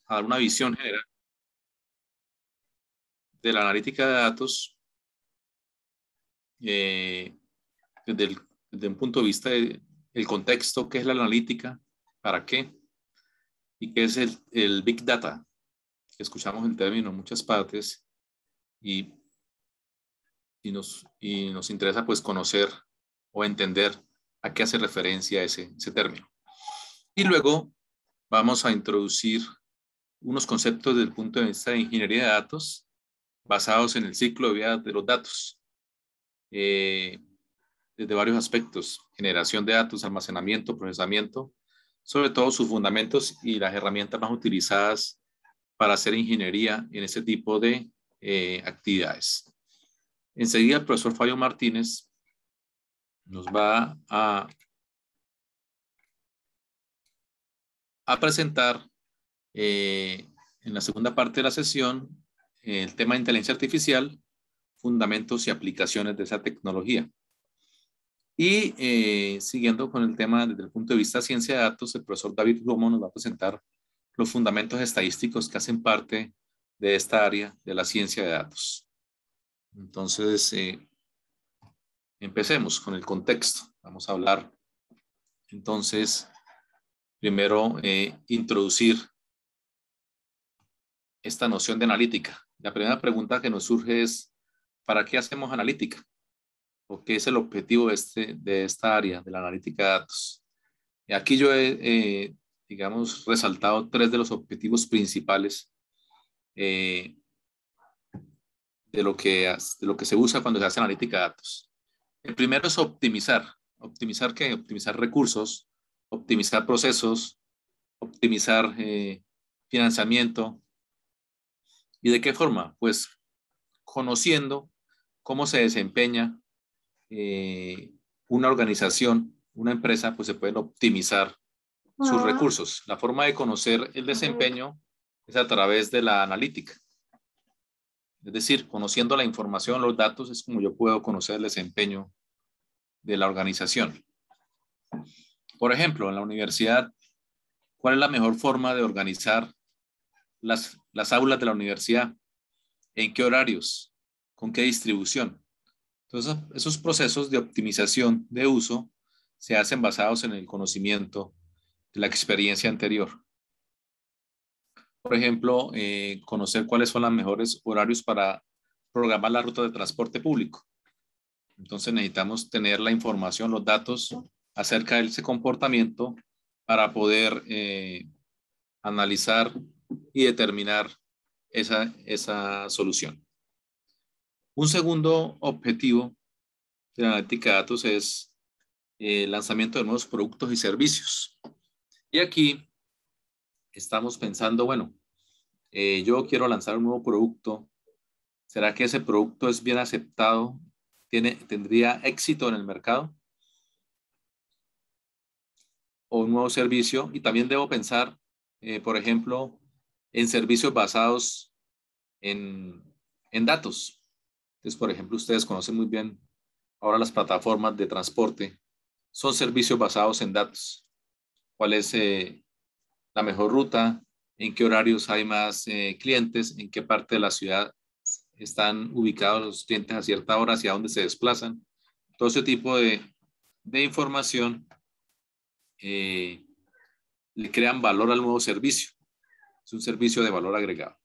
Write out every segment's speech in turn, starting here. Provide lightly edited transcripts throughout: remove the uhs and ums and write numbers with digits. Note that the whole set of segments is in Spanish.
a dar una visión general de la analítica de datos desde un punto de vista del contexto, qué es la analítica, para qué, y qué es el Big Data, que escuchamos el término en muchas partes, y nos interesa pues conocer o entender a qué hace referencia ese término. Y luego vamos a introducir unos conceptos desde el punto de vista de ingeniería de datos basados en el ciclo de vida de los datos, desde varios aspectos: generación de datos, almacenamiento, procesamiento, sobre todo sus fundamentos y las herramientas más utilizadas para hacer ingeniería en este tipo de actividades. Enseguida el profesor Fabio Martínez nos va a presentar en la segunda parte de la sesión el tema de inteligencia artificial, fundamentos y aplicaciones de esa tecnología. Y siguiendo con el tema desde el punto de vista de ciencia de datos, el profesor David Romo nos va a presentar los fundamentos estadísticos que hacen parte de esta área de la ciencia de datos. Entonces, empecemos con el contexto. Vamos a hablar, entonces, primero introducir esta noción de analítica. La primera pregunta que nos surge es, ¿para qué hacemos analítica? ¿O qué es el objetivo de esta área de la analítica de datos? Y aquí yo he, digamos, resaltado tres de los objetivos principales de lo que se usa cuando se hace analítica de datos. El primero es optimizar. ¿Optimizar qué? Optimizar recursos, optimizar procesos, optimizar financiamiento. ¿Y de qué forma? Pues conociendo cómo se desempeña una organización, una empresa, pues se pueden optimizar sus recursos. La forma de conocer el desempeño es a través de la analítica. Es decir, conociendo la información, los datos, es como yo puedo conocer el desempeño de la organización. Por ejemplo, en la universidad, ¿cuál es la mejor forma de organizar las aulas de la universidad? ¿En qué horarios? ¿Con qué distribución? Entonces, esos procesos de optimización de uso se hacen basados en el conocimiento de la experiencia anterior. Por ejemplo, conocer cuáles son los mejores horarios para programar la ruta de transporte público. Entonces necesitamos tener la información, los datos acerca de ese comportamiento para poder analizar y determinar esa solución. Un segundo objetivo de la analítica de datos es el lanzamiento de nuevos productos y servicios. Y aquí estamos pensando, bueno, yo quiero lanzar un nuevo producto. ¿Será que ese producto es bien aceptado? ¿Tendría éxito en el mercado? ¿O un nuevo servicio? Y también debo pensar, por ejemplo, en servicios basados en datos. Entonces, por ejemplo, ustedes conocen muy bien ahora las plataformas de transporte. Son servicios basados en datos. ¿Cuál es la mejor ruta? ¿En qué horarios hay más clientes? ¿En qué parte de la ciudad están ubicados los clientes a cierta hora? ¿Hacia dónde se desplazan? Todo ese tipo de información le crean valor al nuevo servicio. Es un servicio de valor agregado.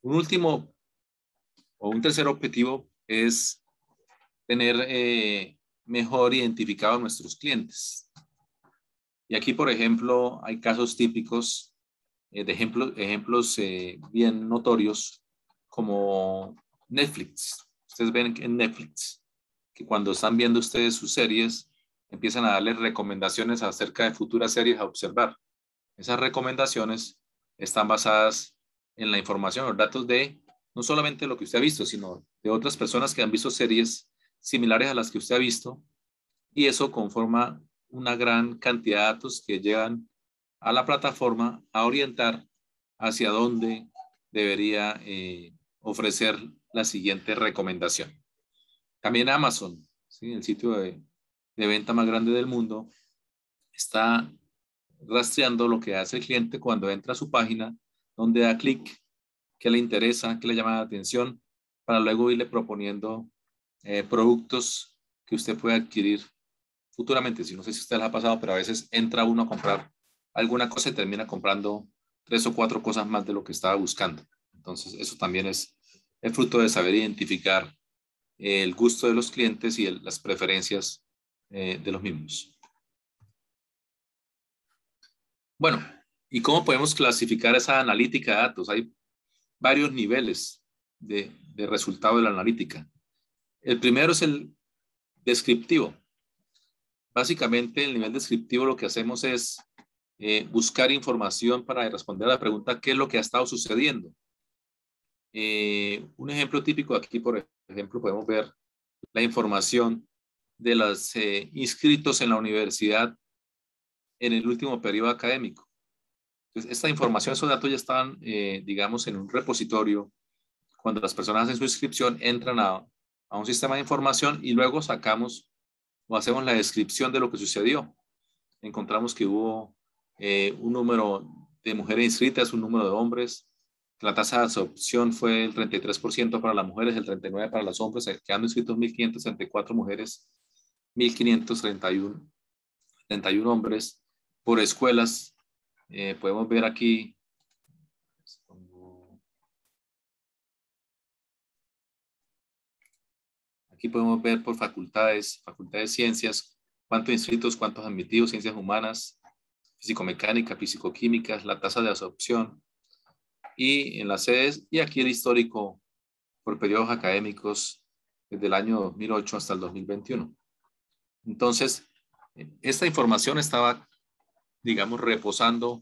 Un último o un tercer objetivo es tener mejor identificados nuestros clientes. Y aquí, por ejemplo, hay casos típicos de ejemplos bien notorios como Netflix. Ustedes ven en Netflix que cuando están viendo ustedes sus series, empiezan a darles recomendaciones acerca de futuras series a observar. Esas recomendaciones están basadas en la información, los datos de no solamente lo que usted ha visto, sino de otras personas que han visto series similares a las que usted ha visto, y eso conforma una gran cantidad de datos que llegan a la plataforma a orientar hacia dónde debería ofrecer la siguiente recomendación. También Amazon, ¿sí? El sitio de venta más grande del mundo, está rastreando lo que hace el cliente cuando entra a su página dónde da clic, qué le interesa, qué le llama la atención, para luego irle proponiendo productos que usted puede adquirir futuramente. Si no sé si a usted les ha pasado, pero a veces entra uno a comprar alguna cosa y termina comprando 3 o 4 cosas más de lo que estaba buscando. Entonces, eso también es el fruto de saber identificar el gusto de los clientes y las preferencias de los mismos. Bueno, ¿y cómo podemos clasificar esa analítica de datos? Hay varios niveles de resultado de la analítica. El primero es el descriptivo. Básicamente, el nivel descriptivo lo que hacemos es buscar información para responder a la pregunta ¿qué es lo que ha estado sucediendo? Un ejemplo típico aquí, por ejemplo, podemos ver la información de los inscritos en la universidad en el último periodo académico. Entonces, esta información, esos datos ya están, digamos, en un repositorio. Cuando las personas hacen su inscripción, entran a un sistema de información y luego sacamos o hacemos la descripción de lo que sucedió. Encontramos que hubo un número de mujeres inscritas, un número de hombres. La tasa de absorción fue el 33% para las mujeres, el 39% para los hombres, quedando inscritos 1.534 mujeres, 1.531 hombres. Por escuelas, podemos ver aquí, podemos ver por facultades de ciencias, cuántos inscritos, cuántos admitidos, ciencias humanas, físico-mecánica, físico-químicas, la tasa de absorción y en las sedes, y aquí el histórico por periodos académicos desde el año 2008 hasta el 2021. Entonces, esta información estaba, digamos, reposando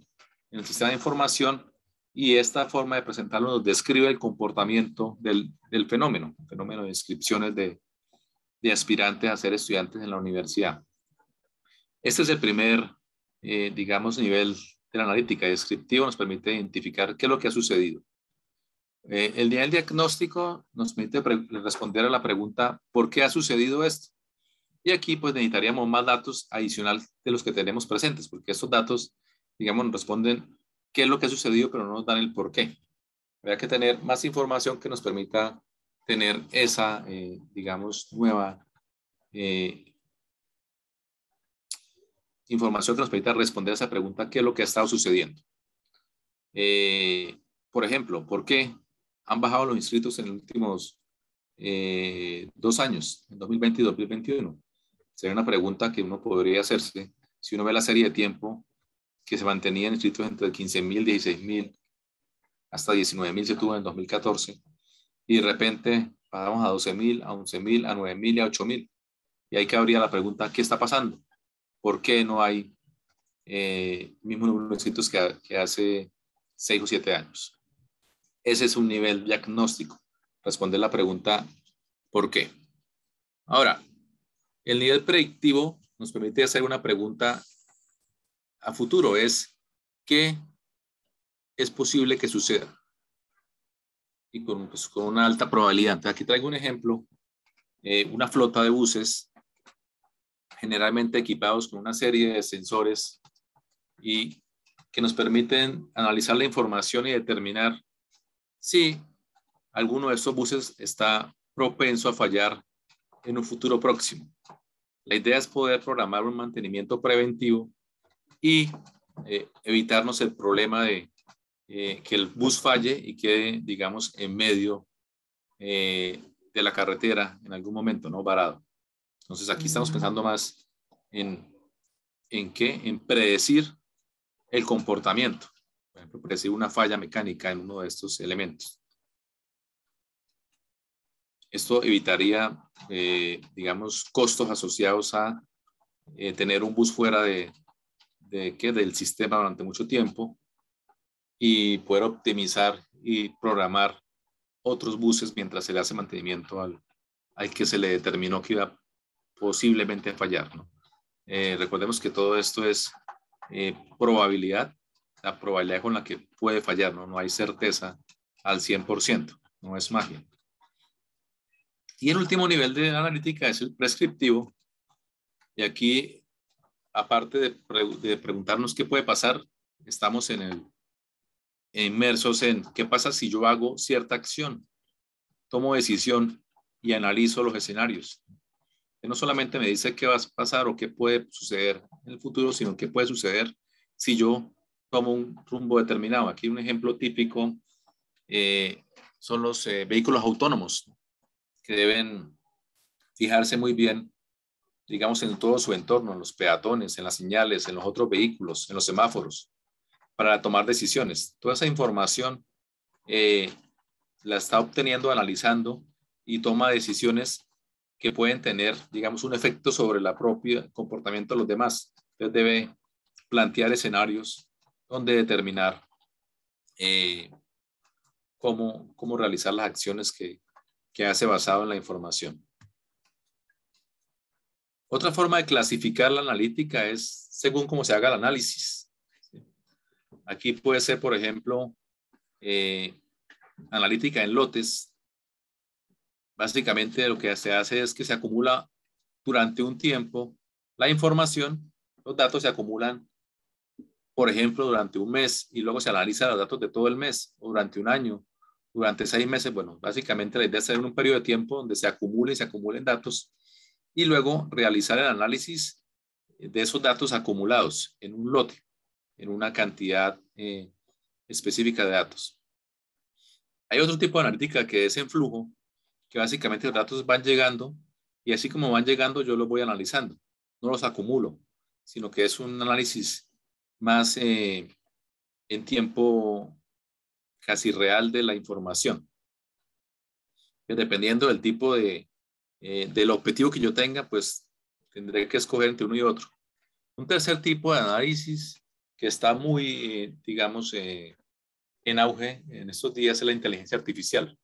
en el sistema de información y esta forma de presentarlo nos describe el comportamiento del fenómeno, el fenómeno de inscripciones de aspirantes a ser estudiantes en la universidad. Este es el primer, digamos, nivel de la analítica descriptivo, nos permite identificar qué es lo que ha sucedido. El nivel diagnóstico nos permite responder a la pregunta ¿por qué ha sucedido esto? Y aquí pues necesitaríamos más datos adicionales de los que tenemos presentes, porque estos datos, digamos, nos responden qué es lo que ha sucedido, pero no nos dan el por qué. Habría que tener más información que nos permita tener esa, digamos, nueva información que nos permita responder a esa pregunta, ¿qué es lo que ha estado sucediendo? Por ejemplo, ¿por qué han bajado los inscritos en los últimos 2 años, en 2020 y 2021? Sería una pregunta que uno podría hacerse si uno ve la serie de tiempo que se mantenían inscritos entre 15.000, 16.000, hasta 19.000 se tuvo en 2014, y de repente pasamos a 12.000, a 11.000, a 9.000 y a 8.000. Y ahí cabría la pregunta, ¿qué está pasando? ¿Por qué no hay mismo número de inscritos que hace 6 o 7 años? Ese es un nivel diagnóstico, responder la pregunta ¿por qué? Ahora, el nivel predictivo nos permite hacer una pregunta a futuro, es ¿qué es posible que suceda? Y con una alta probabilidad. Entonces, aquí traigo un ejemplo, una flota de buses generalmente equipados con una serie de sensores y que nos permiten analizar la información y determinar si alguno de estos buses está propenso a fallar en un futuro próximo. La idea es poder programar un mantenimiento preventivo y evitarnos el problema de que el bus falle y quede, digamos, en medio de la carretera en algún momento, ¿no? Varado. Entonces aquí estamos pensando más en qué, en predecir el comportamiento. Por ejemplo, predecir una falla mecánica en uno de estos elementos. Esto evitaría, digamos, costos asociados a tener un bus fuera del sistema durante mucho tiempo y poder optimizar y programar otros buses mientras se le hace mantenimiento al que se le determinó que iba posiblemente a fallar, ¿no? Recordemos que todo esto es probabilidad, la probabilidad con la que puede fallar, ¿no? No hay certeza al 100%, no es magia. Y el último nivel de analítica es el prescriptivo. Y aquí, aparte de preguntarnos qué puede pasar, estamos en inmersos en qué pasa si yo hago cierta acción, tomo decisión y analizo los escenarios. Que no solamente me dice qué va a pasar o qué puede suceder en el futuro, sino qué puede suceder si yo tomo un rumbo determinado. Aquí un ejemplo típico son los vehículos autónomos, que deben fijarse muy bien, digamos, en todo su entorno, en los peatones, en las señales, en los otros vehículos, en los semáforos, para tomar decisiones. Toda esa información la está obteniendo, analizando y toma decisiones que pueden tener, digamos, un efecto sobre el propio comportamiento de los demás. Entonces debe plantear escenarios donde determinar cómo realizar las acciones que hace basado en la información. Otra forma de clasificar la analítica es según cómo se haga el análisis. Aquí puede ser, por ejemplo, analítica en lotes. Básicamente lo que se hace es que se acumula durante un tiempo la información, los datos se acumulan, por ejemplo, durante un mes y luego se analizan los datos de todo el mes o durante un año, durante 6 meses. Bueno, básicamente la idea es hacer un periodo de tiempo donde se acumulen datos y luego realizar el análisis de esos datos acumulados en un lote, en una cantidad específica de datos. Hay otro tipo de analítica que es en flujo, que básicamente los datos van llegando y así como van llegando yo los voy analizando, no los acumulo, sino que es un análisis más en tiempo casi real de la información. Dependiendo del tipo del objetivo que yo tenga, pues tendré que escoger entre uno y otro. Un tercer tipo de análisis que está muy, digamos, en auge en estos días es la inteligencia artificial.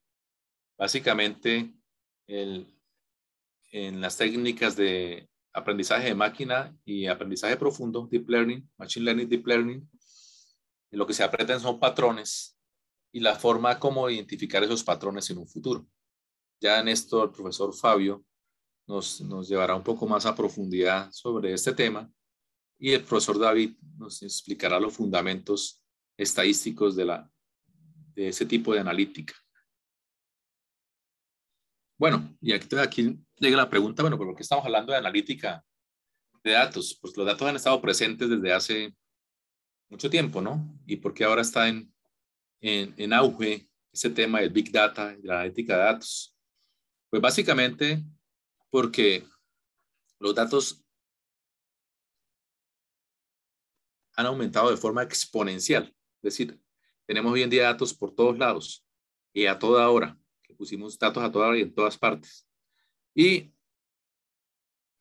Básicamente, en las técnicas de aprendizaje de máquina y aprendizaje profundo, Deep Learning, Machine Learning, Deep Learning, lo que se aprenden son patrones y la forma como identificar esos patrones en un futuro. Ya en esto el profesor Fabio nos llevará un poco más a profundidad sobre este tema y el profesor David nos explicará los fundamentos estadísticos de ese tipo de analítica. Bueno, y aquí llega la pregunta, bueno, ¿por qué estamos hablando de analítica de datos? Pues los datos han estado presentes desde hace mucho tiempo, ¿no? ¿Y por qué ahora está en auge ese tema del Big Data y la analítica de datos? Pues básicamente porque los datos han aumentado de forma exponencial. Es decir, tenemos hoy en día datos por todos lados y a toda hora. Pusimos datos a toda hora y en todas partes. Y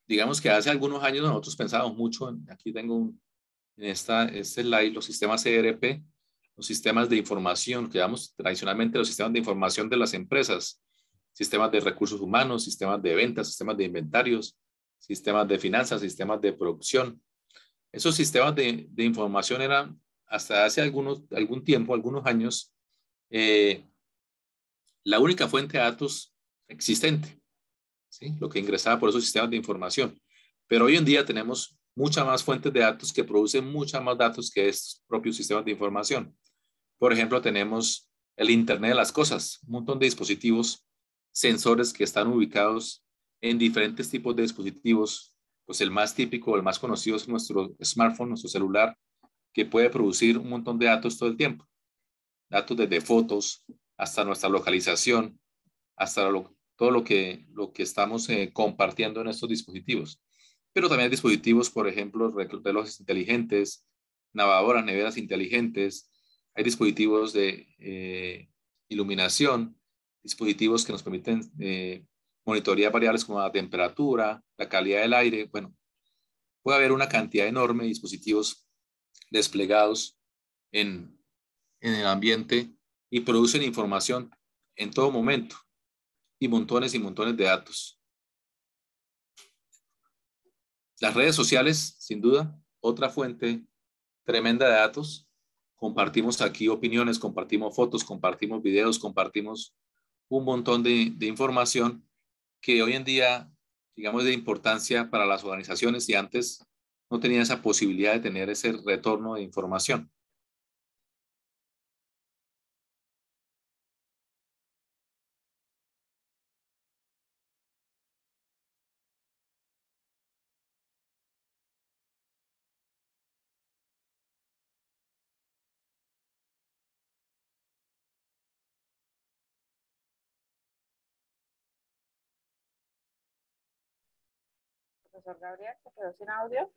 digamos que hace algunos años nosotros pensábamos mucho, aquí tengo en este slide, los sistemas ERP, los sistemas de información, que llamamos tradicionalmente los sistemas de información de las empresas, sistemas de recursos humanos, sistemas de ventas, sistemas de inventarios, sistemas de finanzas, sistemas de producción. Esos sistemas de información eran hasta hace algún tiempo, algunos años, la única fuente de datos existente, ¿sí? Lo que ingresaba por esos sistemas de información. Pero hoy en día tenemos muchas más fuentes de datos que producen muchas más datos que estos propios sistemas de información. Por ejemplo, tenemos el Internet de las cosas, un montón de dispositivos, sensores que están ubicados en diferentes tipos de dispositivos. Pues el más típico, el más conocido es nuestro smartphone, nuestro celular, que puede producir un montón de datos todo el tiempo. Datos desde fotos hasta nuestra localización, hasta todo lo que estamos compartiendo en estos dispositivos. Pero también hay dispositivos, por ejemplo, relojes inteligentes, lavadoras, neveras inteligentes, hay dispositivos de iluminación, dispositivos que nos permiten monitorear variables como la temperatura, la calidad del aire. Bueno, puede haber una cantidad enorme de dispositivos desplegados en el ambiente y producen información en todo momento y montones de datos. Las redes sociales, sin duda, otra fuente tremenda de datos. Compartimos aquí opiniones, compartimos fotos, compartimos videos, compartimos un montón de información que hoy en día, digamos, de importancia para las organizaciones y antes no tenía esa posibilidad de tener ese retorno de información. profesor Gabriel se quedó sin audio.